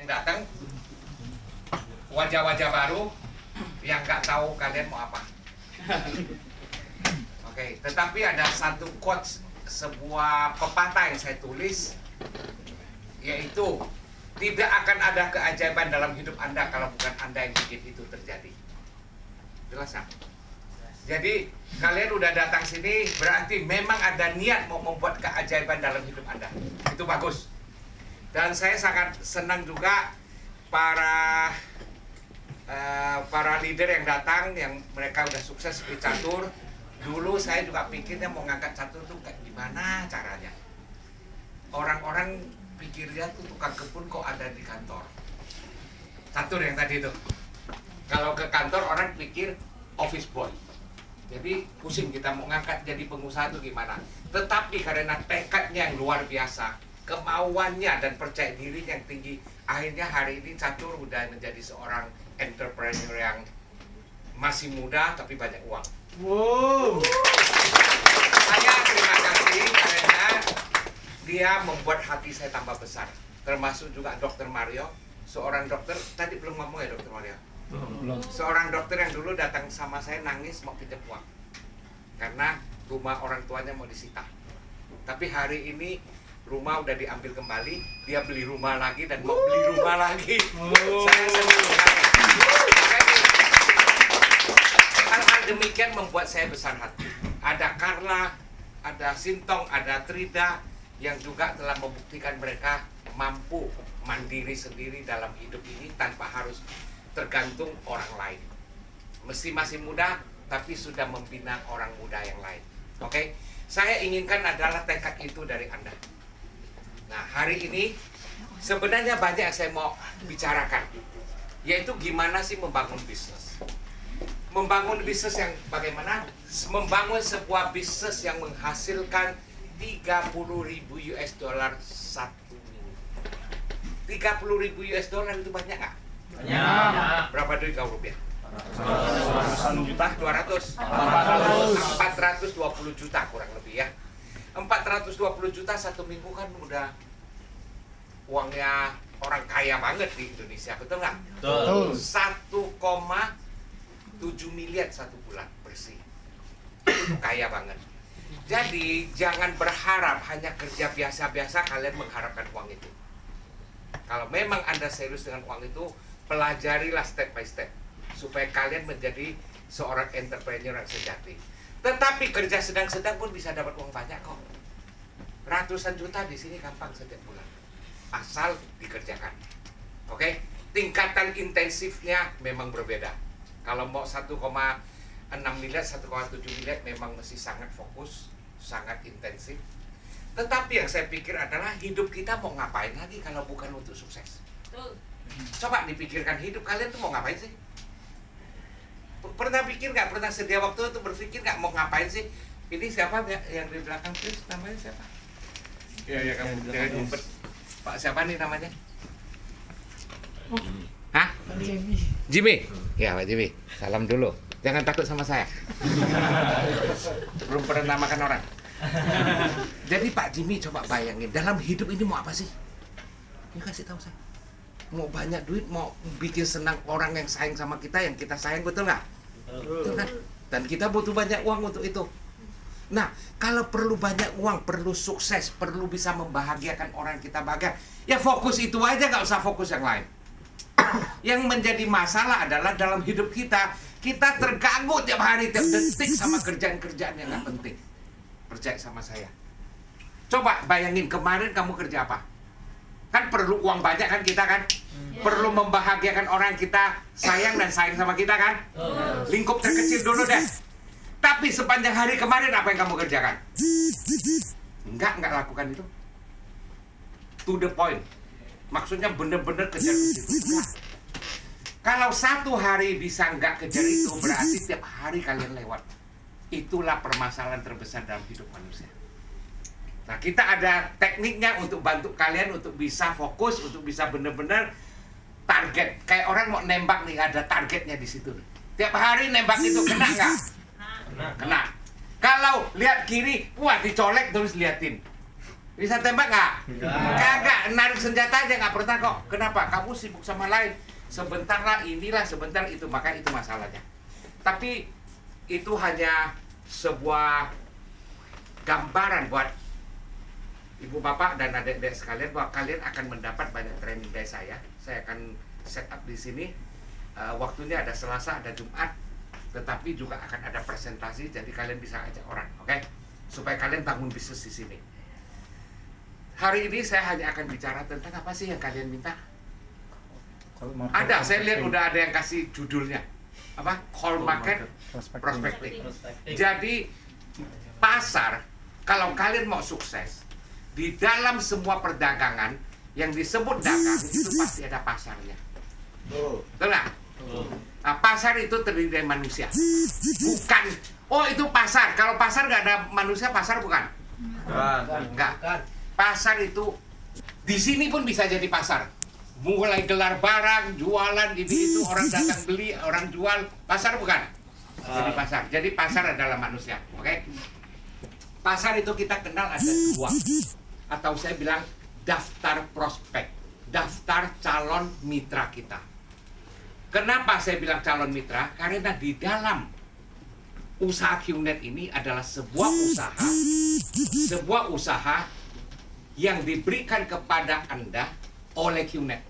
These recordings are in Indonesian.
yang datang, wajah-wajah baru yang nggak tahu kalian mau apa. Oke, tetapi ada satu quotes, sebuah pepatah yang saya tulis, yaitu tidak akan ada keajaiban dalam hidup Anda kalau bukan Anda yang bikin itu terjadi. Jelas nggak? Jadi kalian udah datang sini berarti memang ada niat mau membuat keajaiban dalam hidup Anda. Itu bagus. Dan saya sangat senang juga para leader yang datang, yang mereka udah sukses seperti catur. Dulu saya juga pikirnya mau ngangkat catur tuh kayak gimana caranya. Orang-orang pikirnya tuh tukang kebun kok ada di kantor. Catur yang tadi itu. Kalau ke kantor orang pikir office boy. Jadi pusing kita mau ngangkat jadi pengusaha tuh gimana. Tetapi karena tekadnya yang luar biasa, kemauannya dan percaya diri yang tinggi, akhirnya hari ini Catur udah menjadi seorang entrepreneur yang masih muda tapi banyak uang. Wow. Saya terima kasih karena dia membuat hati saya tambah besar. Termasuk juga Dr. Mario, seorang dokter, tadi belum ngomong ya Dr. Mario? Belum. Seorang dokter yang dulu datang sama saya nangis mau pinjam uang karena rumah orang tuanya mau disita. Tapi hari ini rumah udah diambil kembali, dia beli rumah lagi dan mau beli rumah lagi. Saya senang sekali. Hal-hal demikian membuat saya besar hati. Ada Carla, ada Sintong, ada Trida yang juga telah membuktikan mereka mampu mandiri sendiri dalam hidup ini tanpa harus tergantung orang lain. Mesti masih muda tapi sudah membina orang muda yang lain. Oke? Saya inginkan adalah tekad itu dari Anda. Nah, hari ini sebenarnya banyak yang saya mau bicarakan, yaitu gimana sih membangun bisnis. Membangun bisnis yang bagaimana? Membangun sebuah bisnis yang menghasilkan 30.000 US dollar satu minggu. 30.000 US dollar itu banyak nggak? Banyak. Berapa duit kau rupiah? 100 juta. 200? 420 juta kurang lebih ya. 420 juta satu minggu kan udah uangnya orang kaya banget di Indonesia, betul nggak? Betul. 1,7 miliar satu bulan bersih. Itu kaya banget. Jadi jangan berharap hanya kerja biasa-biasa kalian mengharapkan uang itu. Kalau memang Anda serius dengan uang itu, pelajarilah step by step supaya kalian menjadi seorang entrepreneur yang sejati. Tetapi kerja sedang-sedang pun bisa dapat uang banyak kok. Ratusan juta di sini gampang setiap bulan, asal dikerjakan. Oke? Tingkatan intensifnya memang berbeda. Kalau mau 1,6 miliar, 1,7 miliar memang mesti sangat fokus, sangat intensif. Tetapi yang saya pikir adalah hidup kita mau ngapain lagi kalau bukan untuk sukses? Coba dipikirkan hidup kalian tuh mau ngapain sih? Pernah pikir nggak? Pernah sedia waktu untuk berpikir nggak mau ngapain sih? Ini siapa yang di belakang please? Namanya siapa? Ya kamu jangan ngumpet. Pak siapa nih namanya? Hah? Jimmy. Ya Pak Jimmy. Salam dulu. Jangan takut sama saya. Belum pernah namakan orang. Jadi Pak Jimmy coba bayangin dalam hidup ini mau apa sih? Ini kasih tahu saya. Mau banyak duit, mau bikin senang orang yang sayang sama kita, yang kita sayang, betul nggak? Betul kan? Dan kita butuh banyak uang untuk itu. Nah, kalau perlu banyak uang, perlu sukses, perlu bisa membahagiakan orang kita bahagia, ya fokus itu aja, nggak usah fokus yang lain. Yang menjadi masalah adalah dalam hidup kita terganggu tiap hari, tiap detik sama kerjaan-kerjaan yang nggak penting. Percaya sama saya. Coba bayangin kemarin kamu kerja apa? Kan perlu uang banyak kan kita kan? Perlu membahagiakan orang kita sayang dan sayang sama kita kan? Lingkup terkecil dulu deh. Tapi sepanjang hari kemarin apa yang kamu kerjakan? Enggak lakukan itu. To the point. Maksudnya bener-bener kejar itu. Kalau satu hari bisa nggak kejar itu, berarti tiap hari kalian lewat. Itulah permasalahan terbesar dalam hidup manusia. Nah, kita ada tekniknya untuk bantu kalian untuk bisa fokus, untuk bisa benar-benar target. Kayak orang mau nembak nih, ada targetnya di situ. Tiap hari nembak itu kena nggak? Kena. Kalau lihat kiri, wah dicolek terus liatin. Bisa tembak nggak? Kagak, narik senjata aja nggak pernah kok. Kenapa? Kamu sibuk sama lain. Sebentar lah inilah, sebentar itu. Maka itu masalahnya. Tapi itu hanya sebuah gambaran buat ibu bapak dan adik-adik sekalian bahwa kalian akan mendapat banyak training dari saya. Saya akan set up di sini. Waktunya ada Selasa, ada Jumat. Tetapi juga akan ada presentasi. Jadi kalian bisa ajak orang, oke? Supaya kalian bangun bisnis di sini. Hari ini saya hanya akan bicara tentang apa sih yang kalian minta. Ada, saya lihat udah ada yang kasih judulnya. Apa? Call market prospecting. Jadi pasar, kalau kalian mau sukses, di dalam semua perdagangan yang disebut dagang itu pasti ada pasarnya. Betul nggak? Nah, pasar itu terdiri dari manusia. Bukan, oh itu pasar. Kalau pasar nggak ada manusia, pasar bukan? Enggak. Pasar itu di sini pun bisa jadi pasar. Mulai gelar barang, jualan, ini itu, orang datang beli, orang jual, pasar bukan? Jadi pasar. Jadi pasar adalah manusia, oke? Pasar itu kita kenal ada dua, atau saya bilang daftar prospek, daftar calon mitra kita. Kenapa saya bilang calon mitra? Karena di dalam usaha QNet ini adalah sebuah usaha yang diberikan kepada Anda oleh QNet.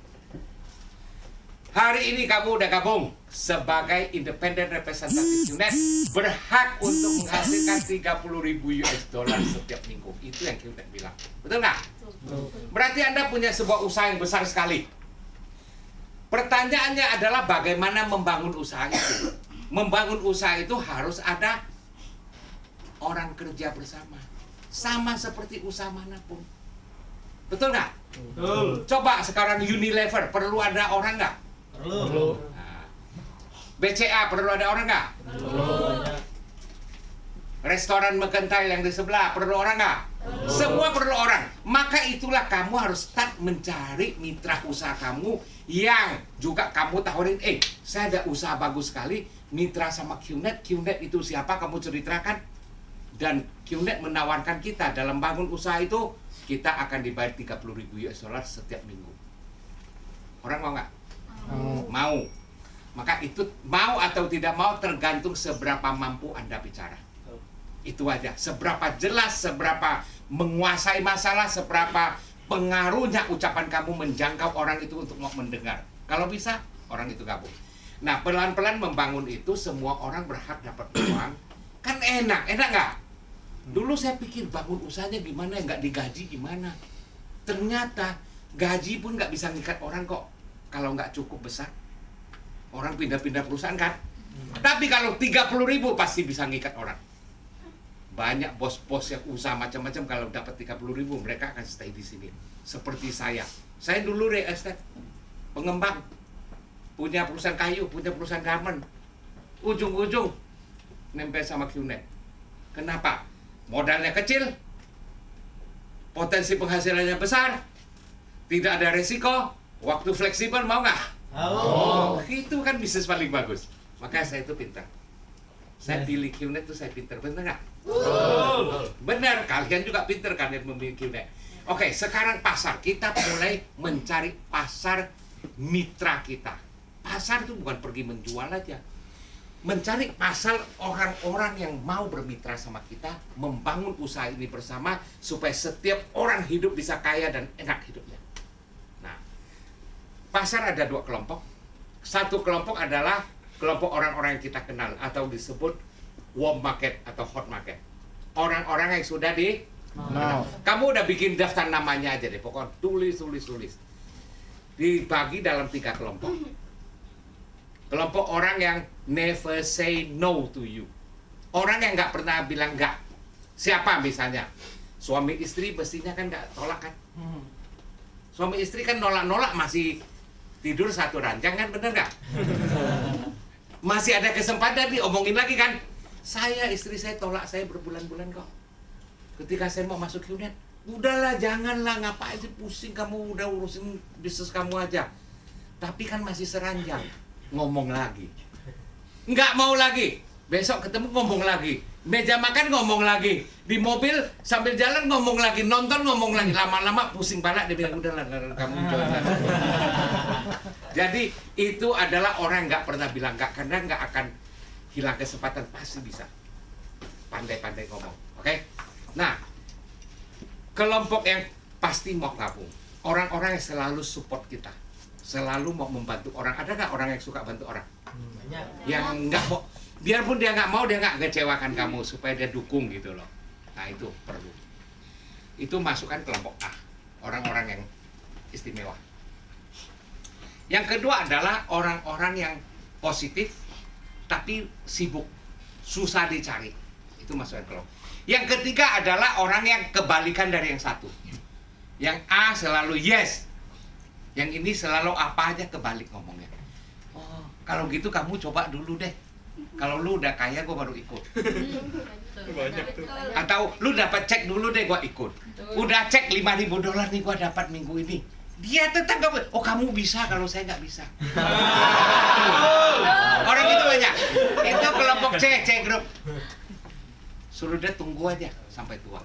Hari ini kamu udah gabung sebagai independent representative QNet, berhak untuk menghasilkan 30.000 US dollar setiap minggu. Itu yang QNet bilang. Betul nggak? Berarti Anda punya sebuah usaha yang besar sekali. Pertanyaannya adalah bagaimana membangun usaha itu. Membangun usaha itu harus ada orang kerja bersama. Sama seperti usaha manapun. Betul nggak? Betul. Coba sekarang Unilever, perlu ada orang nggak? Perlu. Nah, BCA perlu ada orang nggak? Perlu. Restoran Mercantile yang di sebelah perlu orang nggak? Semua perlu orang. Maka itulah kamu harus start mencari mitra usaha kamu yang juga kamu tawarin, saya ada usaha bagus sekali, mitra sama QNet. QNet itu siapa? Kamu ceritakan. Dan QNet menawarkan kita dalam bangun usaha itu, kita akan dibayar 30.000 US dollar setiap minggu. Orang mau nggak? Mau. Maka itu mau atau tidak mau tergantung seberapa mampu Anda bicara. Itu aja. Seberapa jelas, seberapa menguasai masalah, seberapa pengaruhnya ucapan kamu menjangkau orang itu untuk mau mendengar. Kalau bisa, orang itu gabung. Nah, pelan-pelan membangun itu, semua orang berhak dapat uang. Kan enak nggak? Dulu saya pikir bangun usahanya gimana, nggak digaji gimana. Ternyata gaji pun nggak bisa ngikat orang kok. Kalau nggak cukup besar. Orang pindah-pindah perusahaan kan. Tapi kalau 30.000 pasti bisa ngikat orang. Banyak bos-bos yang usaha macam-macam kalau dapat 30.000 mereka akan stay di sini. Seperti saya. Saya dulu real estate, pengembang. Punya perusahaan kayu, punya perusahaan garment. Ujung-ujung nempel sama QNet. Kenapa? Modalnya kecil, potensi penghasilannya besar, tidak ada resiko, waktu fleksibel, mau nggak? Mau. Itu kan bisnis paling bagus. Makanya saya itu pintar. Saya pilih QNet itu saya pintar, bener nggak? Bener, kalian juga pintar kalian memilih QNet. Oke, sekarang pasar. Kita mulai mencari pasar mitra kita. Pasar itu bukan pergi menjual aja. Mencari pasar orang-orang yang mau bermitra sama kita, membangun usaha ini bersama supaya setiap orang hidup bisa kaya dan enak hidupnya. Nah, pasar ada dua kelompok. Satu kelompok adalah kelompok orang-orang yang kita kenal atau disebut warm market atau hot market. Orang-orang yang sudah di kamu udah bikin daftar namanya aja deh, pokoknya tulis. Dibagi dalam 3 kelompok. Kelompok orang yang never say no to you. Orang yang nggak pernah bilang nggak. Siapa misalnya? Suami istri mestinya kan nggak tolak kan? Suami istri kan nolak-nolak masih tidur satu ranjang kan, bener nggak? Masih ada kesempatan diomongin lagi kan? Istri saya tolak saya berbulan-bulan kok. Ketika saya mau masuk QNet, udahlah janganlah, ngapain sih pusing kamu, udah urusin bisnis kamu aja. Tapi kan masih seranjang. Ngomong lagi, nggak mau lagi. Besok ketemu ngomong lagi. Meja makan ngomong lagi. Di mobil sambil jalan ngomong lagi. Nonton ngomong lagi. Lama-lama pusing pala dia bilang udah lah kamu jalan. Jadi itu adalah orang yang nggak pernah bilang nggak, karena nggak akan hilang kesempatan, pasti bisa. Pandai-pandai ngomong. Oke? Nah, kelompok yang pasti mau gabung. Orang-orang yang selalu support kita. Selalu mau membantu orang. Ada nggak orang yang suka bantu orang? Banyak. Yang nggak mau, biarpun dia nggak mau, dia nggak ngecewakan kamu supaya dia dukung gitu loh. Nah itu perlu. Itu masukkan kelompok A, orang-orang yang istimewa. Yang kedua adalah orang-orang yang positif tapi sibuk, susah dicari. Itu masukkan kelompok. Yang ketiga adalah orang yang kebalikan dari yang satu. Yang A selalu yes, yang ini selalu apa aja kebalik ngomongnya. Oh, kalau gitu kamu coba dulu deh. Kalau lu udah kaya, gue baru ikut. Banyak tuh. Atau lu dapat cek dulu deh, gue ikut. Udah cek $5.000 nih gue dapat minggu ini. Dia tetap gak, oh kamu bisa kalau saya nggak bisa. Orang itu banyak. Itu kelompok C grup. Suruh dia tunggu aja sampai tua.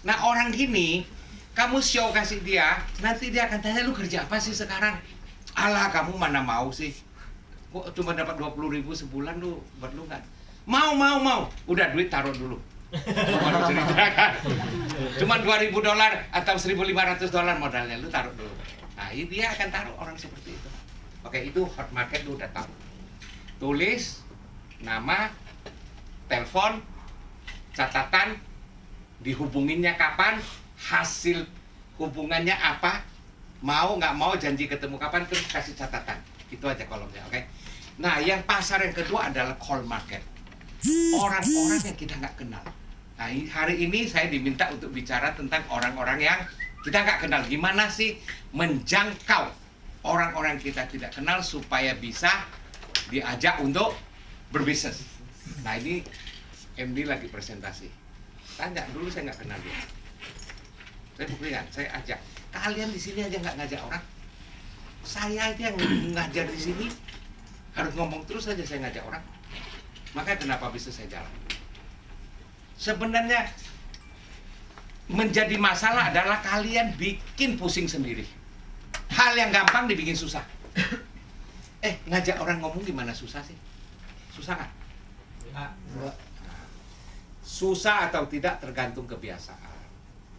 Nah orang gini, kamu show kasih dia, nanti dia akan tanya, lu kerja apa sih sekarang? Alah kamu mana mau sih? Kok cuma dapat 20.000 sebulan lu, buat lu nggak? Mau. Udah duit taruh dulu. Baru ceritakan. Cuma $2.000 atau $1.500 modalnya, lu taruh dulu. Nah ini dia akan taruh orang seperti itu. Oke, itu hot market lu udah tahu. Tulis nama, telepon, catatan, dihubunginnya kapan, hasil hubungannya apa, mau nggak mau, janji ketemu kapan, terus kasih catatan. Itu aja kolomnya, oke? Nah, yang pasar yang kedua adalah cold market. Orang-orang yang kita nggak kenal. Nah, hari ini saya diminta untuk bicara tentang orang-orang yang kita nggak kenal. Gimana sih menjangkau orang-orang kita tidak kenal supaya bisa diajak untuk berbisnis. Nah, ini MD lagi presentasi. Tanya dulu, saya nggak kenal dia. Saya buktikan, saya ajak. Kalian di sini aja nggak ngajak orang. Saya aja yang ngajar di sini harus ngomong terus aja saya ngajak orang. Makanya kenapa bisa saya jalan. Sebenarnya menjadi masalah adalah kalian bikin pusing sendiri. Hal yang gampang dibikin susah. Ngajak orang ngomong gimana susah sih? Susah nggak? Susah atau tidak tergantung kebiasaan.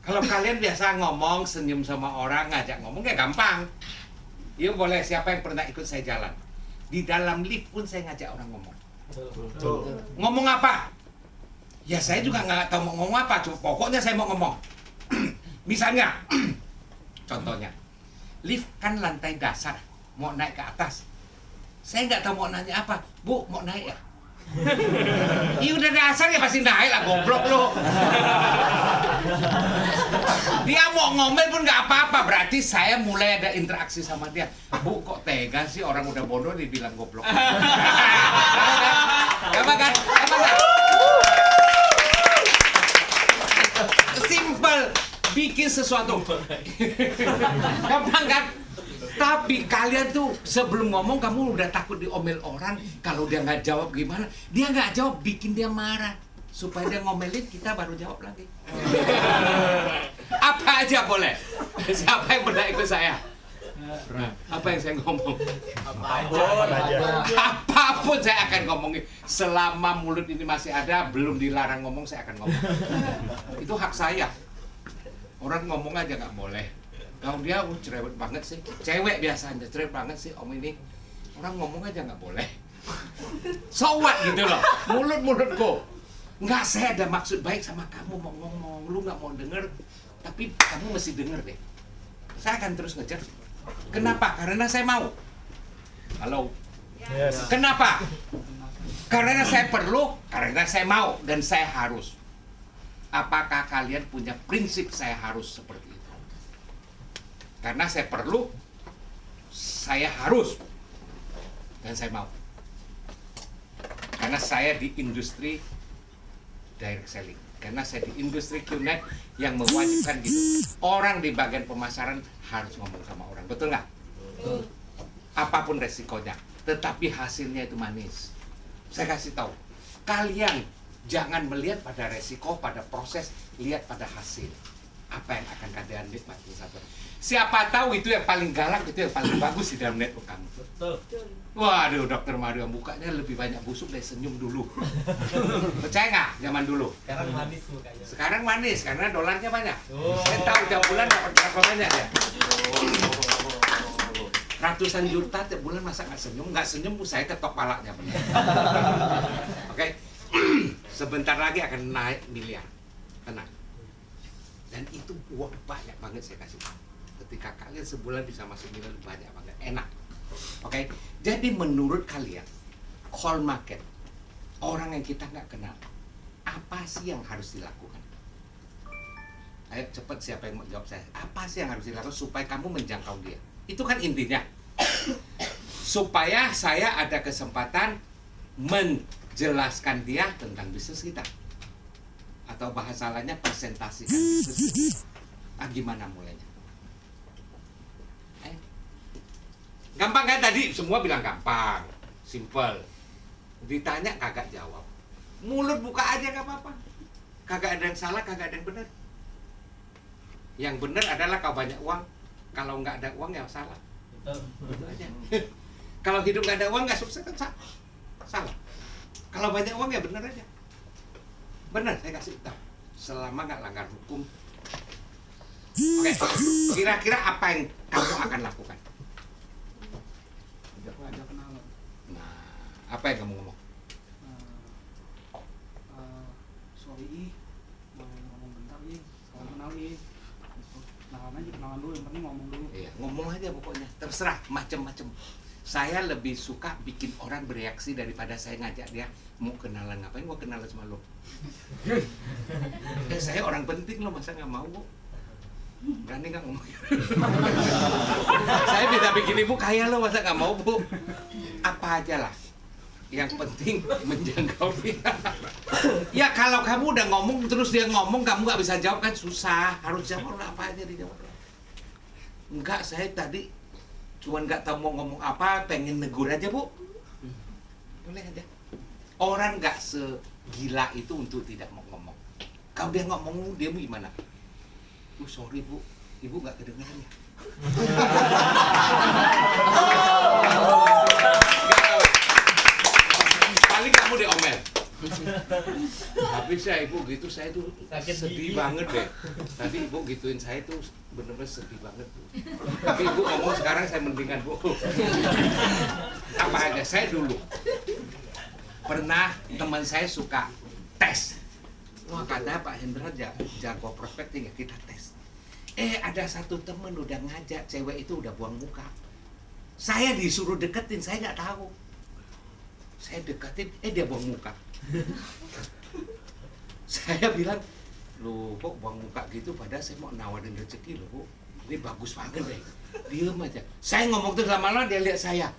Kalau kalian biasa ngomong, senyum sama orang, ngajak ngomong ya gampang. Yuk boleh, siapa yang pernah ikut saya jalan? Di dalam lift pun saya ngajak orang ngomong. Betul. Ngomong apa? Ya saya juga nggak tahu mau ngomong apa, cuma pokoknya saya mau ngomong. Misalnya, contohnya, lift kan lantai dasar, mau naik ke atas. Saya nggak tahu mau nanya apa, Bu mau naik ya? Iya udah dasar ya pasti naik lah, goblok lu. Dia mau ngomel pun nggak apa-apa, berarti saya mulai ada interaksi sama dia. Bu kok tega sih orang udah bodoh dibilang goblok. Apa kan? Simple, bikin sesuatu. Gampang kan? Tapi kalian tuh sebelum ngomong kamu udah takut diomel orang. Kalau dia nggak jawab gimana? Dia nggak jawab bikin dia marah. Supaya dia ngomelin kita baru jawab lagi. Apa aja boleh. Siapa yang pernah ikut saya? Apa yang saya ngomong? Apapun saya akan ngomongin. Selama mulut ini masih ada, belum dilarang ngomong, saya akan ngomong. Itu hak saya. Orang ngomong aja nggak boleh. Kalau dia cerewet banget sih, cewek biasanya cerewet banget sih om ini. Orang ngomong aja nggak boleh. So what gitu loh, mulut-mulutku. Nggak, saya ada maksud baik sama kamu mau ngomong, lu nggak mau denger, tapi kamu mesti denger deh. Saya akan terus ngejar. Kenapa? Karena saya mau. Halo. Yes. Kenapa? Karena saya perlu, karena saya mau, dan saya harus. Apakah kalian punya prinsip saya harus seperti itu? Karena saya perlu, saya harus, dan saya mau. Karena saya di industri direct selling. Karena saya di industri QNet yang mewajibkan gitu. Orang di bagian pemasaran harus ngomong sama orang. Betul nggak? Betul. Apapun resikonya. Tetapi hasilnya itu manis. Saya kasih tahu. Kalian jangan melihat pada resiko, pada proses, lihat pada hasil. Apa yang akan kalian nikmati satu. Siapa tahu itu yang paling galak, itu yang paling bagus di dalam network kamu. Betul. Waduh, Dokter Mario mukanya lebih banyak busuk dari senyum dulu. Percaya nggak zaman dulu? Sekarang manis mukanya. Sekarang manis karena dolarnya banyak. Oh. Saya tahu tiap bulan dapat berapa banyak ya. Ratusan juta tiap bulan, masa nggak senyum? Nggak senyum, saya ketok palanya. Oke, sebentar lagi akan naik miliar, tenang. Dan itu uang banyak banget saya kasih. Ketika kalian sebulan bisa masuk miliar, banyak banget, enak. Oke, jadi menurut kalian, call market, orang yang kita nggak kenal, apa sih yang harus dilakukan? Ayo cepat, siapa yang mau jawab saya? Apa sih yang harus dilakukan supaya kamu menjangkau dia? Itu kan intinya. Supaya saya ada kesempatan menjelaskan dia tentang bisnis kita. Atau bahasa lainnya presentasikan bisnis kita. Gimana mulainya? Gampang kan tadi? Semua bilang gampang, simple. Ditanya kagak jawab. Mulut buka aja gak apa-apa. Kagak ada yang salah, kagak ada yang benar. Yang benar adalah kau banyak uang. Kalau nggak ada uang ya salah. Betul aja. Kalau hidup nggak ada uang nggak sukses kan salah. Kalau banyak uang ya benar aja. Benar, saya kasih tahu. Selama nggak langgar hukum. Oke, kira-kira apa yang kamu akan lakukan? Ada kenalan. Nah, apa yang kamu ngomong? Sorry, mau ngomong bentar nih, kalau kenalin. Kenalan aja, kenalan dulu, yang penting ngomong dulu. Iya, ngomong aja pokoknya. Terserah, macem-macem. Saya lebih suka bikin orang bereaksi daripada saya ngajak dia mau kenalan. Ngapain gua kenalan sama lo? Saya orang penting lo, masa nggak mau, Bu? Berani nggak ngomong? Saya minta bikin ibu kaya lo, masa nggak mau, Bu? Apa aja lah. Yang penting menjangkau dia. Ya kalau kamu udah ngomong terus dia ngomong, kamu nggak bisa jawab kan susah. Harus jawab apa aja dijawab. Enggak, saya tadi cuman nggak tahu mau ngomong apa, pengen negur aja, Bu. Boleh aja. Orang nggak segila itu untuk tidak mau ngomong. Kalau dia nggak ngomong, dia mau gimana? Sorry, Bu, Ibu nggak kedengeran ya. Paling kamu diomel. Tapi saya Ibu gitu, saya tuh sedih banget deh. Tadi Ibu gituin saya tuh bener-bener sedih banget, Bu. Tapi Ibu ngomong sekarang saya mendingan, Bu. Apa aja, saya dulu pernah teman saya suka tes. Wah, kata Pak Hendra jago prospecting ya, kita tes. Ada satu temen udah ngajak, cewek itu udah buang muka. Saya disuruh deketin, saya nggak tahu. Saya deketin, dia buang muka. Saya bilang, loh kok buang muka gitu, padahal saya mau nawarin rezeki loh, Bu. Ini bagus banget deh. Diem aja. Saya ngomong terus lama-lama dia lihat saya.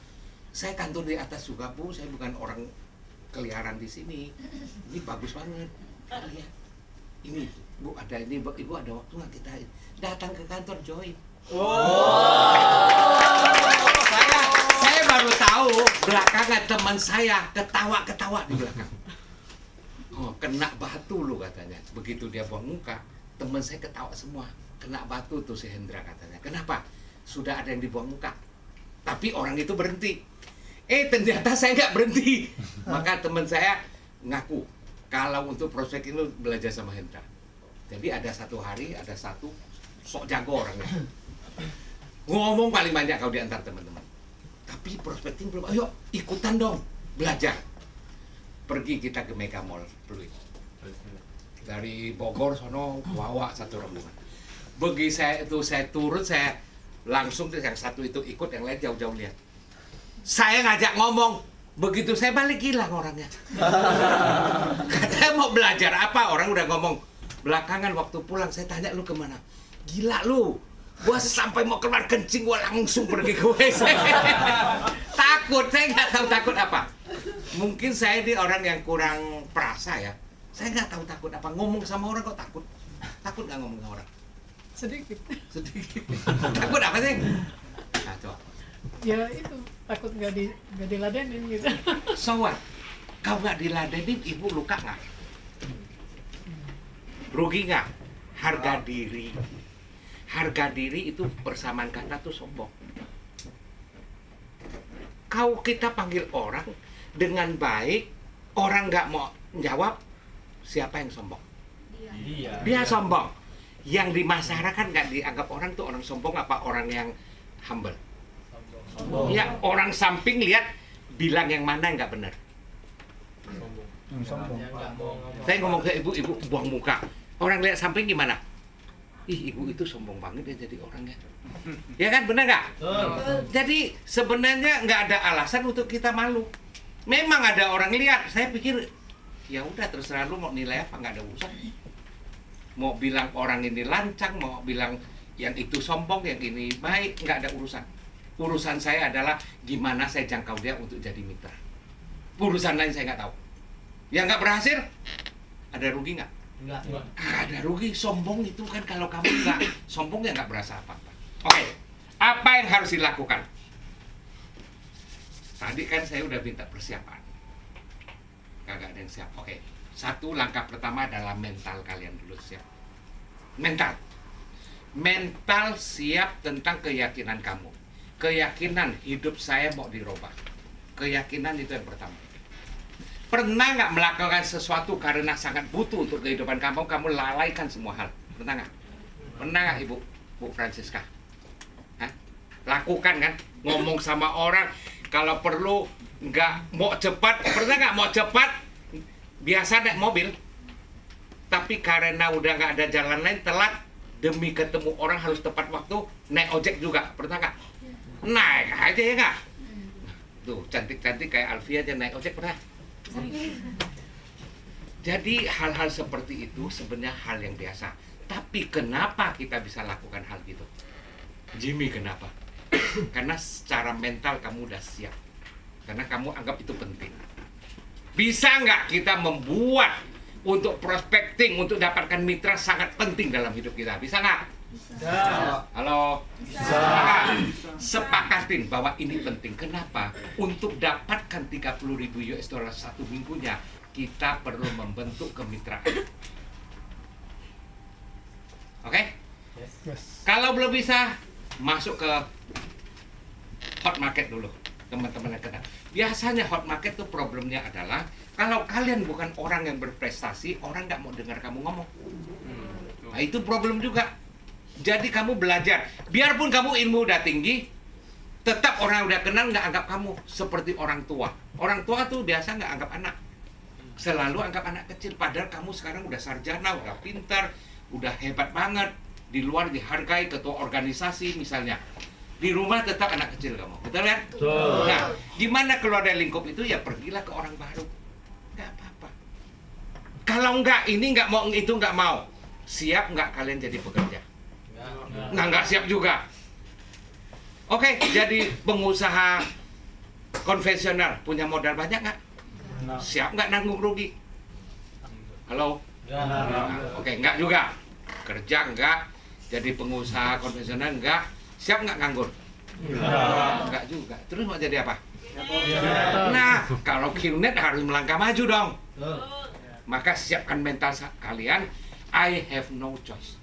Saya kantor di atas juga, Bu. Saya bukan orang keliaran di sini. Ini bagus banget. Lihat. Ini, Bu, ada ini, Ibu ada waktu nggak kita datang ke kantor join. Saya baru tahu belakangan teman saya ketawa-ketawa di belakang. Oh, kena batu lu katanya. Begitu dia buang muka, teman saya ketawa semua. Kena batu tuh si Hendra katanya. Kenapa? Sudah ada yang dibuang muka. Tapi orang itu berhenti. Ternyata saya nggak berhenti. Maka teman saya ngaku kalau untuk prospek itu belajar sama Hendra. Jadi ada satu hari, ada satu sok jago orangnya. Ngomong paling banyak kalau di antar teman-teman. Tapi prospecting belum, ayo ikutan dong, belajar. Pergi kita ke Mega Mall, Pluit. Dari Bogor sono bawa satu rombongan. Bagi saya itu, saya turun, saya langsung yang satu itu ikut, yang lain jauh-jauh lihat. Saya ngajak ngomong, begitu saya balik hilang orangnya. Katanya mau belajar apa, orang udah ngomong. Belakangan waktu pulang saya tanya, lu kemana? Gila lu, gua sampai mau keluar kencing gua langsung pergi ke WC. Takut, saya nggak tahu takut apa. Mungkin saya ini orang yang kurang perasa ya. Saya nggak tahu takut apa, ngomong sama orang kok takut. Takut nggak ngomong sama orang? Sedikit. Takut apa sih? Nah, coba. Ya itu takut nggak diladenin gitu. So what? Kau nggak diladenin, ibu luka nggak? Rugi nggak? Harga diri. Harga diri itu persamaan kata tuh sombong. Kau kita panggil orang dengan baik, orang nggak mau jawab, siapa yang sombong? Dia sombong. Yang di masyarakat nggak dianggap orang tuh orang sombong apa orang yang humble? Ya, orang samping lihat bilang yang mana yang nggak benar. Saya ngomong ke ibu buang muka. Orang lihat samping gimana? Ih, ibu itu sombong banget ya jadi orangnya. Ya kan, benar nggak? Jadi sebenarnya nggak ada alasan untuk kita malu. Memang ada orang lihat. Saya pikir ya udah terserah lu mau nilai apa, nggak ada urusan. Mau bilang orang ini lancang, mau bilang yang itu sombong, yang ini baik, nggak ada urusan. Urusan saya adalah gimana saya jangkau dia untuk jadi mitra. Urusan lain saya nggak tahu. Yang nggak berhasil, ada rugi nggak? Enggak. Ada rugi. Sombong itu kan kalau kamu nggak sombong ya nggak berasa apa-apa. Oke, apa yang harus dilakukan? Tadi kan saya udah minta persiapan. Kagak ada yang siap. Oke, satu langkah pertama adalah mental kalian dulu siap. Mental siap tentang keyakinan kamu. Keyakinan hidup saya mau dirubah. Keyakinan itu yang pertama. Pernah nggak melakukan sesuatu karena sangat butuh untuk kehidupan kamu, kamu lalaikan semua hal? Pernah nggak? Pernah nggak Ibu Francisca? Hah? Lakukan kan? Ngomong sama orang, kalau perlu nggak mau cepat, pernah nggak mau cepat? Biasa naik mobil, tapi karena udah nggak ada jalan lain, telat, demi ketemu orang harus tepat waktu, naik ojek juga, pernah nggak? Naik aja ya nggak? Tuh, cantik-cantik kayak Alfie aja naik ojek, pernah? Jadi hal-hal seperti itu sebenarnya hal yang biasa. Tapi kenapa kita bisa lakukan hal gitu? Jimmy, kenapa? Karena secara mental kamu udah siap. Karena kamu anggap itu penting. Bisa nggak kita membuat untuk prospecting, untuk dapatkan mitra sangat penting dalam hidup kita? Bisa nggak? Bisa. Halo? Bisa. Sepakatin bahwa ini penting. Kenapa? Untuk dapatkan 30.000 US dollar satu minggunya, kita perlu membentuk kemitraan. Oke? Kalau belum bisa, masuk ke hot market dulu. Teman-teman yang kenal. Biasanya hot market tuh problemnya adalah kalau kalian bukan orang yang berprestasi, orang nggak mau dengar kamu ngomong. Nah, itu problem juga. Jadi kamu belajar, biarpun kamu ilmu udah tinggi, tetap orang udah kenal nggak anggap kamu seperti orang tua. Orang tua tuh biasa nggak anggap anak, selalu anggap anak kecil. Padahal kamu sekarang udah sarjana, udah pintar, udah hebat banget. Di luar dihargai, ketua organisasi misalnya. Di rumah tetap anak kecil kamu, betul kan? Betul. Nah, gimana keluar dari lingkup itu? Ya pergilah ke orang baru. Nggak apa-apa. Kalau nggak ini nggak mau, itu nggak mau, siap nggak kalian jadi pekerja? Nah, nggak siap juga. Oke, jadi pengusaha konvensional punya modal banyak nggak? Siap nggak nanggung rugi? Halo? Oke, nggak juga. Kerja nggak, jadi pengusaha konvensional nggak, siap nggak nganggur? Nggak juga. Terus mau jadi apa? Nah, kalau QNet harus melangkah maju dong. Maka siapkan mental kalian. I have no choice.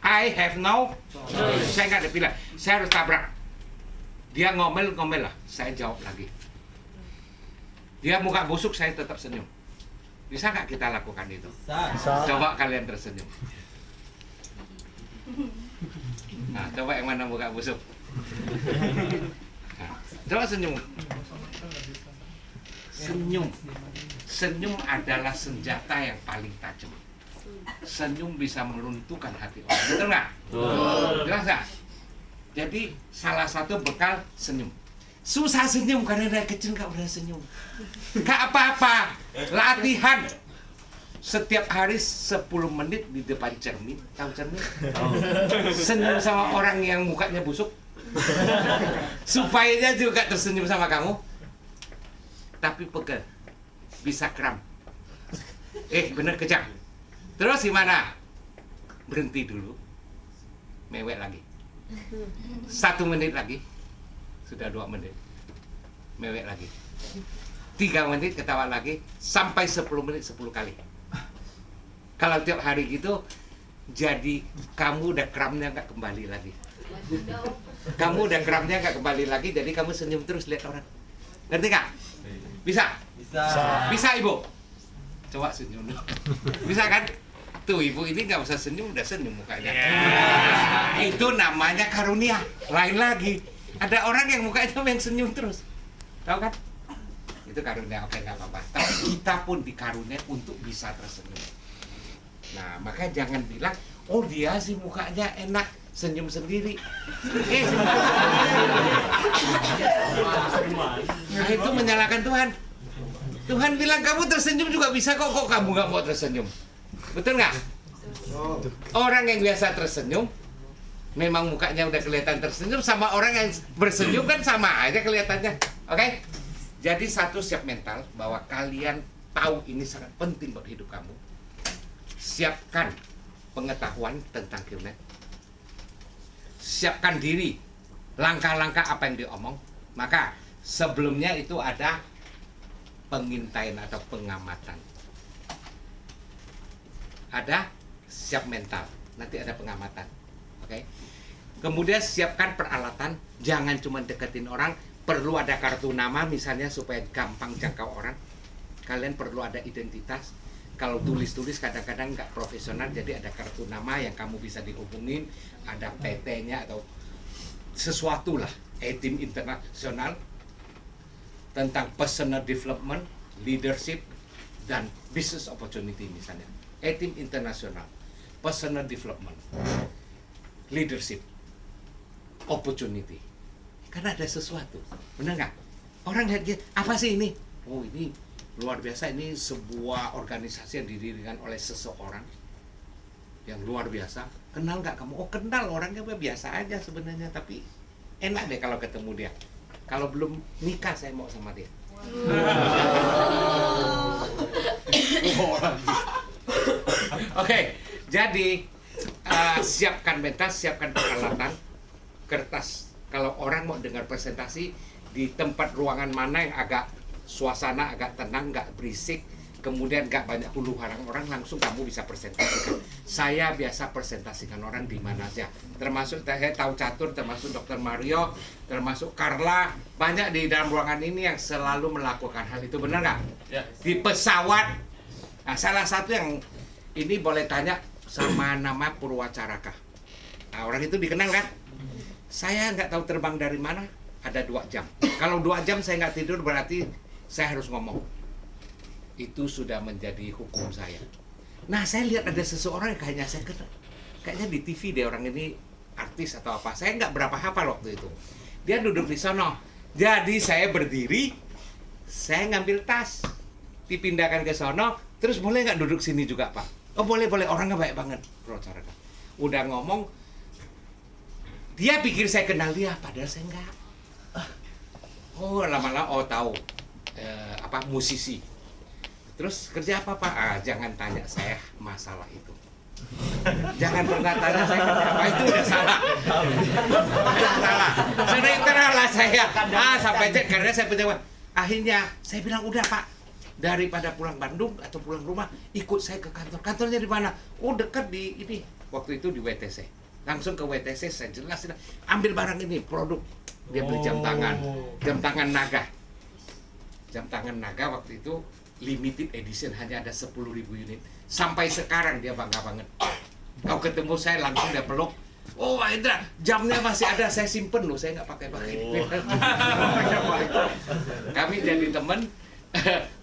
I have no choice. Saya nggak ada pilihan. Saya harus tabrak. Dia ngomel-ngomel lah, saya jawab lagi. Dia muka busuk, saya tetap senyum. Bisa nggak kita lakukan itu? Coba kalian tersenyum. Nah, coba yang mana muka busuk? Nah, coba senyum. Senyum. Senyum adalah senjata yang paling tajam. Senyum bisa meruntuhkan hati orang. Betul nggak? Jelas nggak? Jadi salah satu bekal senyum. Susah senyum karena dari kecil nggak pernah senyum. Nggak apa-apa. Latihan. Setiap hari 10 menit di depan cermin. Tahu cermin? Senyum sama orang yang mukanya busuk. Supaya dia juga tersenyum sama kamu. Tapi pegel. Bisa kram. Bener kejam. Terus gimana? Berhenti dulu. Mewek lagi. 1 menit lagi. Sudah 2 menit. Mewek lagi. 3 menit ketawa lagi, sampai 10 menit 10 kali. Kalau tiap hari gitu, jadi kamu udah kramnya nggak kembali lagi. Kamu udah kramnya nggak kembali lagi, jadi kamu senyum terus lihat orang. Ngerti nggak? Bisa? Bisa Ibu? Coba senyum dulu. Bisa kan? Tuh Ibu ini nggak usah senyum, udah senyum mukanya. Itu namanya karunia. Lain lagi. Ada orang yang mukanya yang senyum terus. Tahu kan? Itu karunia, oke nggak apa-apa. Tapi kita pun dikarunia untuk bisa tersenyum. Nah, maka jangan bilang, oh dia sih mukanya enak, senyum sendiri. Senyum sendiri. Nah, itu menyalahkan Tuhan. Tuhan bilang kamu tersenyum juga bisa kok kamu nggak mau tersenyum. Betul nggak? Orang yang biasa tersenyum, memang mukanya udah kelihatan tersenyum, sama orang yang bersenyum kan sama aja kelihatannya. Oke? Jadi satu, siap mental bahwa kalian tahu ini sangat penting buat hidup kamu. Siapkan pengetahuan tentang QNET. Siapkan diri, langkah-langkah apa yang diomong. Maka sebelumnya itu ada pengintaian atau pengamatan. Ada siap mental, nanti ada pengamatan. Oke. Kemudian siapkan peralatan, jangan cuma deketin orang, perlu ada kartu nama misalnya supaya gampang jangkau orang. Kalian perlu ada identitas. Kalau tulis-tulis kadang-kadang nggak profesional, jadi ada kartu nama yang kamu bisa dihubungin, ada PT-nya atau sesuatu lah, tim internasional tentang personal development, leadership, dan business opportunity misalnya. Tim internasional, personal development, leadership, opportunity. Karena ada sesuatu, benar nggak? Orang lihat apa sih ini? Oh ini luar biasa, ini sebuah organisasi yang didirikan oleh seseorang yang luar biasa. Kenal nggak kamu? Oh kenal, orangnya biasa aja sebenarnya, tapi enak deh kalau ketemu dia. Kalau belum nikah saya mau sama dia. Oke, jadi siapkan mental, siapkan peralatan, kertas. Kalau orang mau dengar presentasi di tempat ruangan mana yang agak suasana agak tenang, nggak berisik, kemudian nggak banyak huru hara orang, langsung kamu bisa presentasikan. Saya biasa presentasikan orang di mana aja, termasuk saya tahu catur, termasuk Dr. Mario, termasuk Carla, banyak di dalam ruangan ini yang selalu melakukan hal itu, benar nggak? Ya. Di pesawat, nah, salah satu yang ini boleh tanya sama nama Purwacaraka. Nah, orang itu dikenal kan? Saya nggak tahu terbang dari mana, ada 2 jam. Kalau 2 jam saya nggak tidur berarti saya harus ngomong. Itu sudah menjadi hukum saya. Nah, saya lihat ada seseorang yang kayaknya saya kenal. Kayaknya di TV deh orang ini artis atau apa. Saya nggak berapa hafal waktu itu. Dia duduk di sono. Jadi saya berdiri, saya ngambil tas, dipindahkan ke sono, terus boleh nggak duduk sini juga Pak? Oh boleh, orangnya baik banget. Udah ngomong, dia pikir saya kenal dia, padahal saya nggak. Oh lama-lama, oh tahu. Musisi. Terus kerja apa Pak? Jangan tanya saya masalah itu. Jangan pernah tanya saya kerja apa, itu udah salah. Udah salah. Sudah internal lah saya. Sampai cek karena saya pejabat. Akhirnya saya bilang udah Pak, daripada pulang Bandung atau pulang rumah, ikut saya ke kantor. Kantornya di mana? Oh dekat di ini. Waktu itu di WTC. Langsung ke WTC saya jelasin. Ambil barang ini, produk. Dia beli jam tangan naga. Jam tangan naga waktu itu limited edition, hanya ada 10.000 unit. Sampai sekarang dia bangga banget. Kau ketemu saya langsung dia peluk. Oh Pak Indra, jamnya masih ada, saya simpen loh, saya nggak pakai. Kami jadi teman,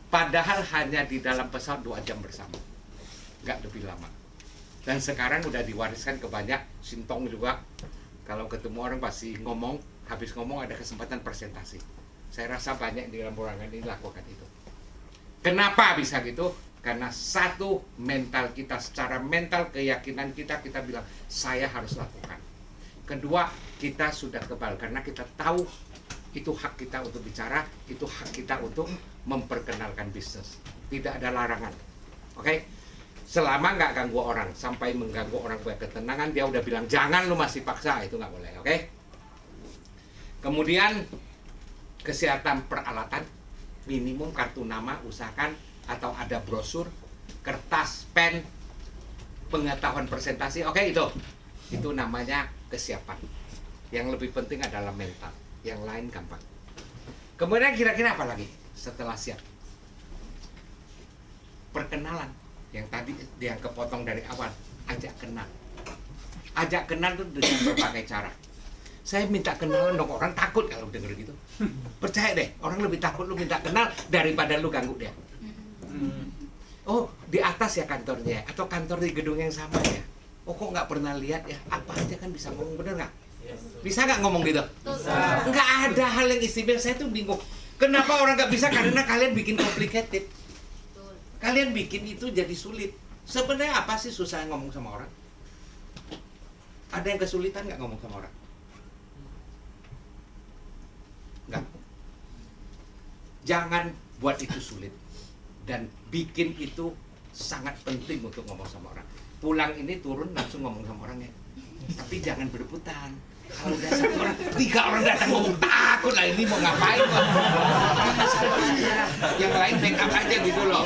padahal hanya di dalam pesawat 2 jam bersama, nggak lebih lama. Dan sekarang udah diwariskan ke banyak, Sintong juga. Kalau ketemu orang pasti ngomong, habis ngomong ada kesempatan presentasi. Saya rasa banyak di dalam ruangan ini lakukan itu. Kenapa bisa gitu? Karena satu, mental kita, secara mental keyakinan kita bilang saya harus lakukan. Kedua, kita sudah kebal karena kita tahu itu hak kita untuk bicara, itu hak kita untuk memperkenalkan bisnis. Tidak ada larangan. Oke? Selama nggak ganggu orang, sampai mengganggu orang punya ketenangan, dia udah bilang jangan lu masih paksa, itu nggak boleh. Oke? Kemudian kesehatan peralatan, minimum kartu nama usahakan, atau ada brosur, kertas, pen, pengetahuan presentasi. Oke, itu namanya kesiapan. Yang lebih penting adalah mental, yang lain gampang. Kemudian kira-kira apa lagi setelah siap? Perkenalan, yang tadi yang kepotong dari awal, ajak kenal. Ajak kenal itu dengan berbagai cara. Saya minta kenalan dong, orang takut kalau denger gitu. Percaya deh, orang lebih takut lu minta kenal daripada lu ganggu dia. Oh, di atas ya kantornya, atau kantor di gedung yang sama ya. Oh, kok nggak pernah lihat ya? Apa aja kan bisa ngomong, bener nggak? Bisa nggak ngomong gitu? Bisa. Nggak ada hal yang istimewa. Saya tuh bingung. Kenapa orang nggak bisa? Karena kalian bikin complicated. Kalian bikin itu jadi sulit. Sebenarnya apa sih susah ngomong sama orang? Ada yang kesulitan nggak ngomong sama orang? Nggak. Jangan buat itu sulit. Dan bikin itu sangat penting untuk ngomong sama orang. Pulang ini turun langsung ngomong sama orangnya. Tapi jangan berebutan. Kalau udah 1 orang, 3 orang datang ngomong, takut lah ini mau ngapain kok. Yang lain backup aja gitu loh.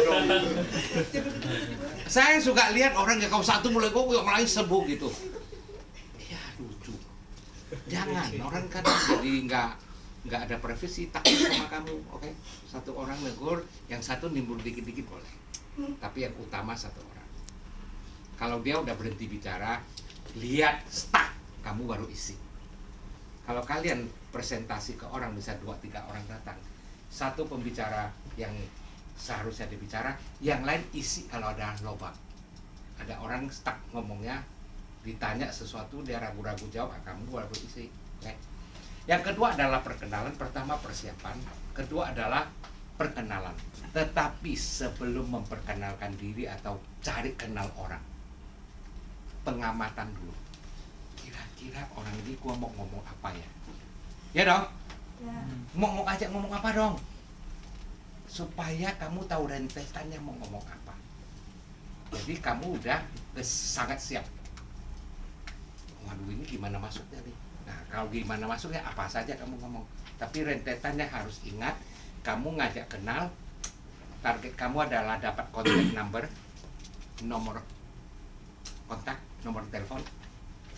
Saya suka lihat orang yang kalau satu mulai ngomong, yang lain sebu gitu. Ya lucu. Jangan, orang kan jadi nggak ada privasi, takut sama kamu. Oke? Satu orang negur, yang satu nimbul dikit-dikit boleh. Tapi yang utama 1 orang. Kalau dia udah berhenti bicara, lihat stuck, kamu baru isi. Kalau kalian presentasi ke orang, bisa 2-3 orang datang, satu pembicara yang seharusnya dibicara, yang lain isi kalau ada lubang. Ada orang stuck ngomongnya, ditanya sesuatu dia ragu-ragu jawab, kamu baru isi. Oke? Yang kedua adalah perkenalan. Pertama persiapan, kedua adalah perkenalan. Tetapi sebelum memperkenalkan diri atau cari kenal orang, pengamatan dulu. Kira-kira orang ini gua mau ngomong apa ya? Ya dong? Ya. Mau ajak ngomong apa dong? Supaya kamu tahu rentetannya mau ngomong apa. Jadi kamu udah sangat siap. Waduh, ini gimana masuknya nih? Nah, kalau gimana masuknya, apa saja kamu ngomong. Tapi rentetannya harus ingat, kamu ngajak kenal, target kamu adalah dapat kontak number, nomor kontak, nomor telepon.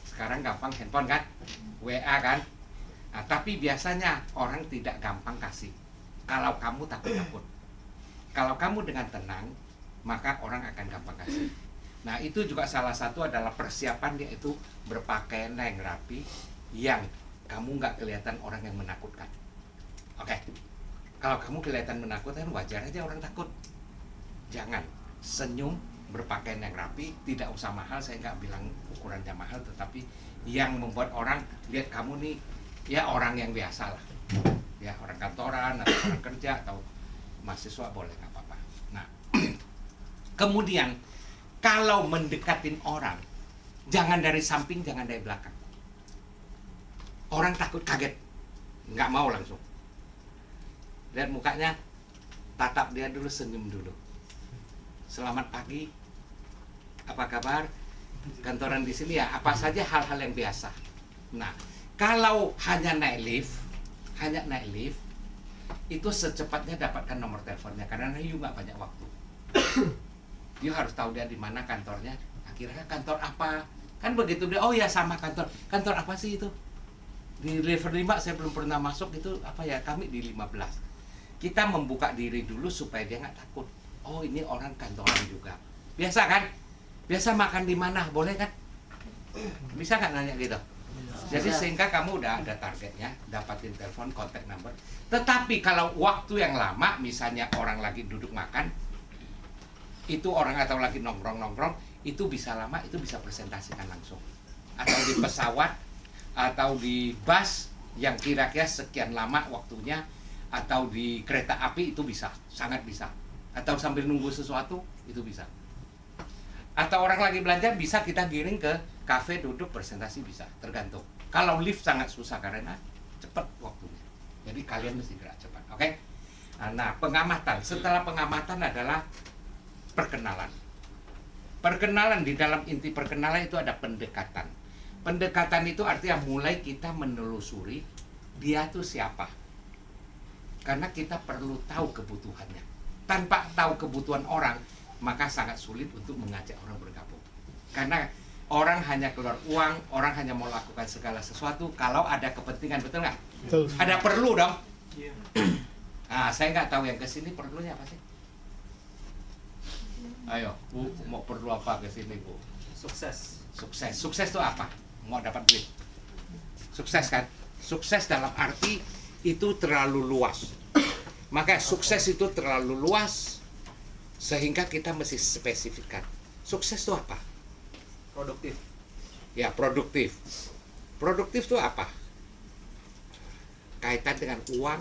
Sekarang gampang handphone kan, WA kan. Nah, tapi biasanya orang tidak gampang kasih. Kalau kamu takut-takut. Kalau kamu dengan tenang, maka orang akan gampang kasih. Nah, itu juga salah satu adalah persiapan, yaitu berpakaian yang rapi, yang kamu nggak kelihatan orang yang menakutkan. Oke? Kalau kamu kelihatan menakutkan, wajar aja orang takut. Jangan. Senyum, berpakaian yang rapi, tidak usah mahal, saya nggak bilang ukurannya mahal, tetapi yang membuat orang lihat kamu nih, ya orang yang biasa lah, ya orang kantoran atau orang kerja atau mahasiswa boleh, nggak apa-apa. Nah, kemudian kalau mendekatin orang, jangan dari samping, jangan dari belakang. Orang takut kaget, nggak mau langsung. Lihat mukanya, tatap dia dulu, senyum dulu. Selamat pagi, apa kabar? Kantoran di sini ya, apa saja hal-hal yang biasa. Nah, kalau hanya naik lift, itu secepatnya dapatkan nomor teleponnya, karena you nggak banyak waktu. You harus tahu dia di mana kantornya. Akhirnya kantor apa? Kan begitu dia, oh ya sama kantor. Kantor apa sih itu? Di level 5 saya belum pernah masuk, itu apa ya? Kami di 15. Kita membuka diri dulu supaya dia nggak takut. Oh, ini orang kantoran juga. Biasa kan? Biasa makan di mana? Boleh kan? Bisa nggak nanya gitu? Jadi sehingga kamu udah ada targetnya, dapatin telepon, kontak number. Tetapi kalau waktu yang lama, misalnya orang lagi duduk makan, itu orang atau lagi nongkrong-nongkrong, itu bisa lama, itu bisa presentasikan langsung. Atau di pesawat, atau di bus yang kira-kira sekian lama waktunya, atau di kereta api, itu bisa, sangat bisa. Atau sambil nunggu sesuatu, itu bisa. Atau orang lagi belanja, bisa kita giring ke kafe, duduk, presentasi, bisa, tergantung. Kalau lift sangat susah karena cepat waktunya. Jadi kalian mesti gerak cepat, oke? Nah, pengamatan. Setelah pengamatan adalah perkenalan. Perkenalan, di dalam inti perkenalan itu ada pendekatan. Pendekatan itu artinya mulai kita menelusuri dia tuh siapa. Karena kita perlu tahu kebutuhannya. Tanpa tahu kebutuhan orang, maka sangat sulit untuk mengajak orang bergabung. Karena orang hanya keluar uang, orang hanya mau lakukan segala sesuatu kalau ada kepentingan, betul nggak? Betul. Ada perlu dong. Iya. Nah, saya nggak tahu yang kesini perlunya apa sih? Ayo, Bu, mau perlu apa kesini, Bu? Sukses. Sukses. Sukses itu apa? Mau dapat duit. Sukses kan? Sukses dalam arti itu terlalu luas. Maka sukses itu terlalu luas sehingga kita mesti spesifikkan. Sukses itu apa? Produktif. Ya, produktif. Produktif itu apa? Kaitan dengan uang,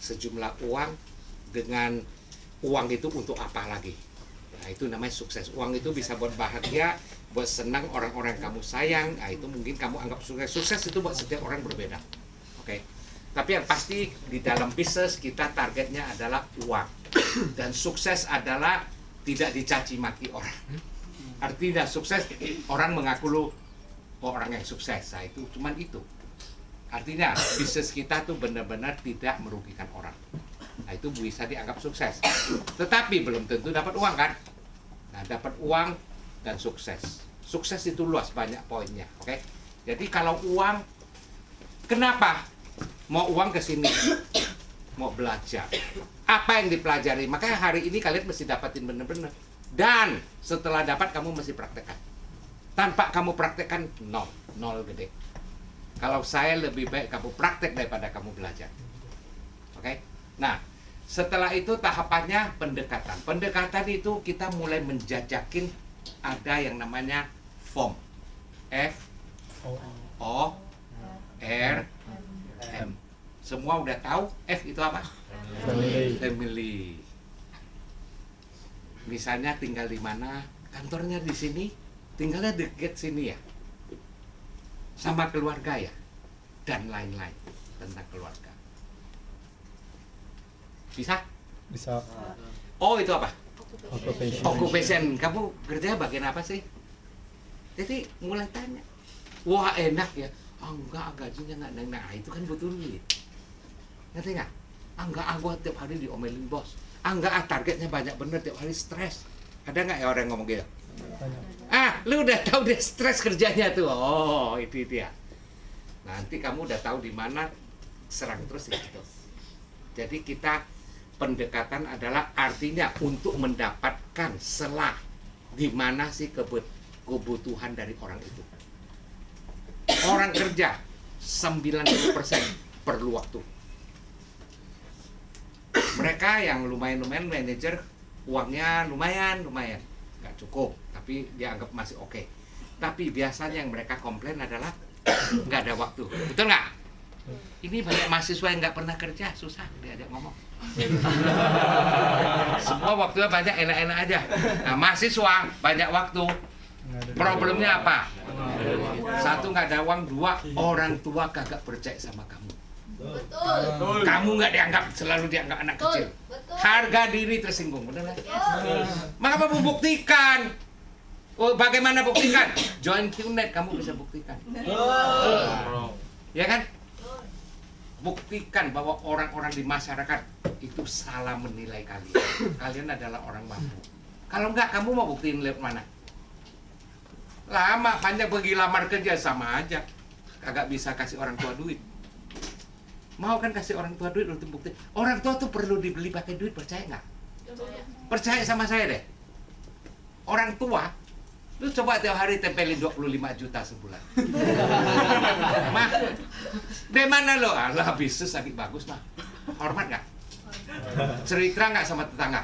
sejumlah uang, dengan uang itu untuk apa lagi? Nah, itu namanya sukses. Uang itu bisa buat bahagia, buat senang orang-orang kamu sayang. Nah, itu mungkin kamu anggap sukses. Sukses itu buat setiap orang berbeda. Oke. Tapi yang pasti di dalam bisnis kita targetnya adalah uang. Dan sukses adalah tidak dicaci maki orang. Artinya sukses orang mengaku lu orang yang sukses. Nah, itu cuman itu. Artinya bisnis kita tuh benar-benar tidak merugikan orang. Nah, itu bisa dianggap sukses. Tetapi belum tentu dapat uang kan? Nah, dapat uang dan sukses. Sukses itu luas, banyak poinnya, oke? Jadi kalau uang, kenapa mau uang ke sini? Mau belajar. Apa yang dipelajari? Makanya hari ini kalian mesti dapatin bener-bener. Dan setelah dapat kamu mesti praktekkan. Tanpa kamu praktekkan, nol gede. Kalau saya lebih baik kamu praktek daripada kamu belajar. Oke? Nah, setelah itu tahapannya pendekatan. Pendekatan itu kita mulai menjajakin ada yang namanya form. F O R M. Semua udah tahu F itu apa? Family. Family. Misalnya tinggal di mana? Kantornya di sini, tinggalnya dekat sini ya. Sama keluarga ya. Dan lain-lain tentang keluarga. Bisa? Bisa. Oh, itu apa? Occupation. Occupation. Kamu kerja bagian apa sih? Jadi mulai tanya. Wah, enak ya. Ah, enggak, gajinya enggak naik. Nah, itu kan butuh duit. Ngerti nggak? Ah, enggak, gua tiap hari diomelin bos. Ah, enggak, targetnya banyak bener, tiap hari stres. Ada nggak ya orang ngomong gitu? Banyak. Ah, lu udah tahu dia stres kerjanya tuh. Oh, itu dia. Nanti kamu udah tahu di mana serang terus gitu. Jadi kita pendekatan adalah artinya untuk mendapatkan celah di mana sih kebutuhan dari orang itu. Orang kerja 90% perlu waktu. Mereka yang lumayan manajer uangnya lumayan nggak cukup, tapi dia anggap masih oke. Tapi biasanya yang mereka komplain adalah nggak ada waktu, betul nggak? Ini banyak mahasiswa yang nggak pernah kerja, susah diajak ngomong. Semua waktunya banyak, enak-enak aja. Nah, mahasiswa banyak waktu, problemnya apa? Satu, nggak ada uang. Dua, orang tua kagak percaya sama kamu. Betul. Kamu nggak dianggap, selalu dianggap anak kecil. Betul. Harga diri tersinggung, benar nggak? Maka kamu buktikan. Oh, bagaimana buktikan? Join QNet, kamu bisa buktikan. Ya kan? Buktikan bahwa orang-orang di masyarakat itu salah menilai kalian. Kalian adalah orang mampu. Kalau enggak, kamu mau buktiin lewat mana? Lama, panjang pergi lamar kerja sama aja. Kagak bisa kasih orang tua duit. Mau kan kasih orang tua duit untuk bukti. Orang tua tuh perlu dibeli pakai duit, percaya nggak? Percaya sama saya deh. Orang tua, lu coba tiap hari tempelin 25 juta sebulan. Mah, dari mana lo? Alah, bisnis lagi bagus mah. Hormat nggak? Cerita nggak sama tetangga?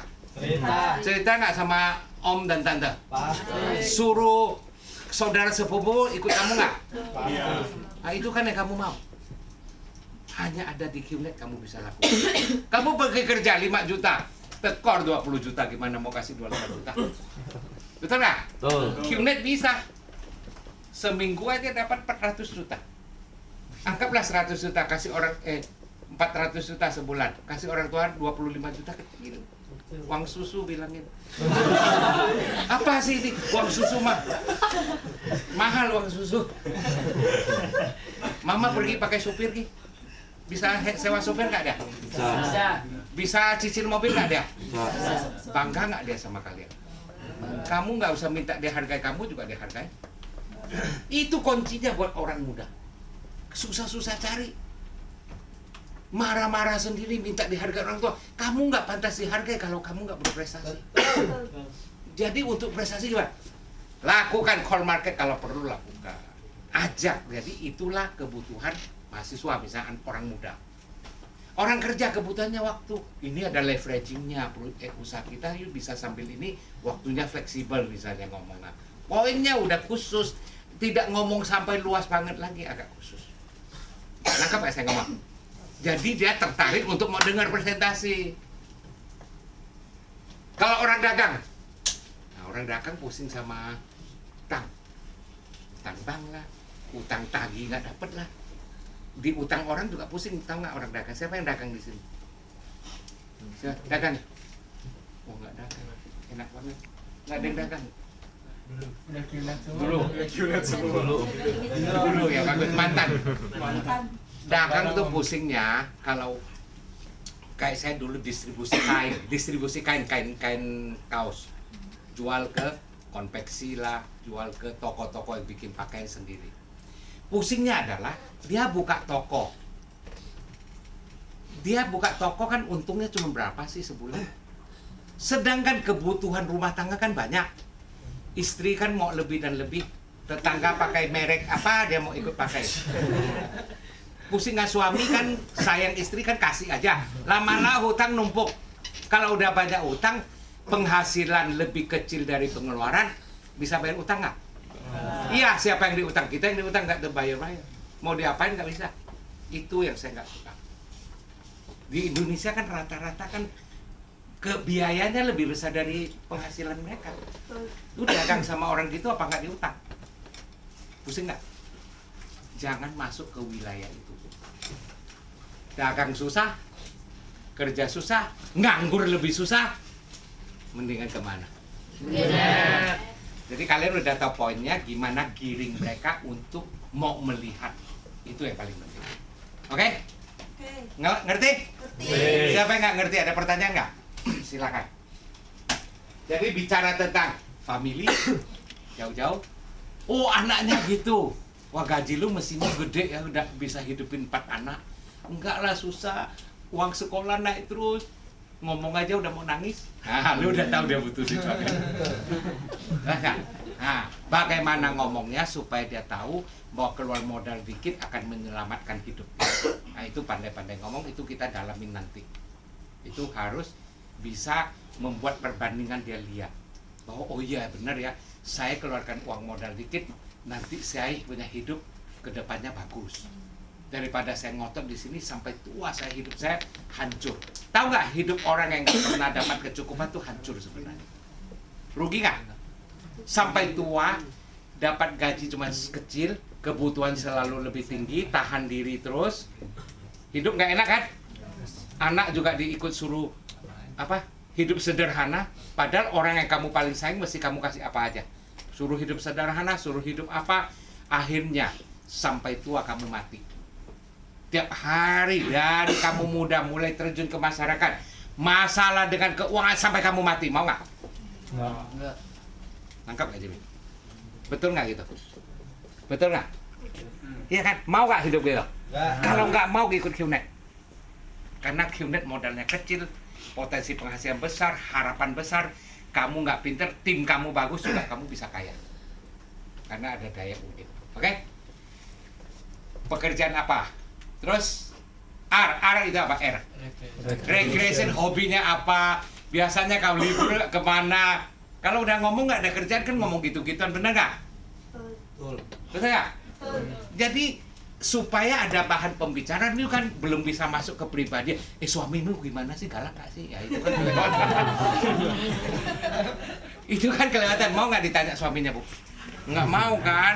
Cerita nggak sama om dan tante? Suruh saudara sepupu ikut kamu nggak? Nah, itu kan yang kamu mau. Hanya ada di QNet kamu bisa lakukan. Kamu pergi kerja 5 juta, tekor 20 juta, gimana mau kasih 25 juta? Betul nggak? QNet bisa. Seminggu aja dapat 400 juta. Anggaplah 100 juta, kasih orang 400 juta sebulan. Kasih orang tua 25 juta, kecil. Uang susu bilangin. Apa sih ini? Uang susu mah. Mahal uang susu. Mama pergi pakai supir ki. Bisa sewa sopir nggak dia? Bisa cicil mobil nggak dia? Bangga nggak dia sama kalian? Kamu nggak usah minta dia hargai, kamu juga dia hargai. Itu kuncinya buat orang muda. Susah-susah cari. Marah-marah sendiri minta dihargai orang tua. Kamu nggak pantas dihargai kalau kamu nggak berprestasi. Jadi untuk prestasi gimana? Lakukan call market kalau perlu lakukan. Ajak. Jadi itulah kebutuhan mahasiswa, misalkan orang muda. Orang kerja kebutuhannya waktu. Ini ada leveragingnya. Usaha kita yuk bisa sambil ini waktunya fleksibel misalnya ngomongnya. Poinnya udah khusus. Tidak ngomong sampai luas banget lagi, agak khusus. Nangkap ya saya ngomong? Jadi dia tertarik untuk mau dengar presentasi. Kalau orang dagang, nah orang dagang pusing sama utang bank lah, utang tagih nggak dapet lah. Di utang orang juga pusing, tahu nggak orang dagang? Siapa yang dagang di sini? Siapa? Dagang? Oh nggak dagang, enak banget. Nggak ada yang dagang. Dulu ya bagus mantan. Dagang tuh pusingnya kalau kayak saya dulu distribusi kain kaos, jual ke konveksi lah, jual ke toko-toko yang bikin pakaian sendiri. Pusingnya adalah dia buka toko kan untungnya cuma berapa sih sebulan? Sedangkan kebutuhan rumah tangga kan banyak. Istri kan mau lebih dan lebih, tetangga pakai merek apa dia mau ikut pakai. Pusingnya suami kan sayang istri kan kasih aja. Lama-lama hutang numpuk. Kalau udah banyak utang, penghasilan lebih kecil dari pengeluaran, bisa bayar utang nggak? Iya, siapa yang diutang? Kita yang diutang nggak terbayar-bayar. Mau diapain nggak bisa. Itu yang saya nggak suka. Di Indonesia kan rata-rata kan kebiayanya lebih besar dari penghasilan mereka. Lu dagang sama orang gitu apa nggak diutang? Pusing nggak? Jangan masuk ke wilayah itu. Dagang susah, kerja susah, nganggur lebih susah, mendingan kemana? Jadi kalian udah tahu poinnya, gimana giring mereka untuk mau melihat. Itu yang paling penting. Oke? Ngerti? Siapa yang nggak ngerti? Ada pertanyaan nggak? Silakan. Jadi bicara tentang family, jauh-jauh. Oh anaknya gitu. Wah gaji lu mestinya gede ya, udah bisa hidupin 4 anak. Enggak lah, susah. Uang sekolah naik terus. Ngomong aja udah mau nangis. Nah, lu udah tahu dia butuh duit banget. Nah, bagaimana ngomongnya supaya dia tahu bahwa keluar modal dikit akan menyelamatkan hidupnya. Nah, itu pandai-pandai ngomong, itu kita dalamin nanti. Itu harus bisa membuat perbandingan, dia lihat bahwa oh iya benar ya, saya keluarkan uang modal dikit, nanti saya punya hidup kedepannya bagus. Daripada saya ngotot di sini sampai tua, saya hidup saya hancur. Tahu nggak, hidup orang yang nggak pernah dapat kecukupan tuh hancur sebenarnya. Rugi nggak? Sampai tua dapat gaji cuma kecil, kebutuhan selalu lebih tinggi, tahan diri terus, hidup nggak enak kan? Anak juga diikut suruh apa? Hidup sederhana. Padahal orang yang kamu paling sayang mesti kamu kasih apa aja. Suruh hidup sederhana, suruh hidup apa? Akhirnya sampai tua kamu mati. Tiap hari dari kamu muda mulai terjun ke masyarakat, masalah dengan keuangan sampai kamu mati, mau nggak? Nggak. Nangkap nggak Jimmy? Betul nggak gitu? Betul nggak? Iya kan? Mau nggak hidup gitu? Kalau nggak mau ikut QNet, karena QNet modalnya kecil, potensi penghasilan besar, harapan besar. Kamu nggak pinter, tim kamu bagus, sudah kamu bisa kaya. Karena ada daya ungkit. Oke? Pekerjaan apa? Terus R itu apa? R. Recreation, hobinya apa? Biasanya kau libur kemana? Kalau udah ngomong nggak ada kerjaan kan ngomong gitu-gituan, bener nggak? Betul nggak? Jadi supaya ada bahan pembicaraan, itu kan belum bisa masuk ke pribadi. Suamimu gimana sih, galak nggak sih? Ya itu kan kelewatan. Itu kan kelewatan. Mau nggak ditanya suaminya, Bu? Nggak mau kan?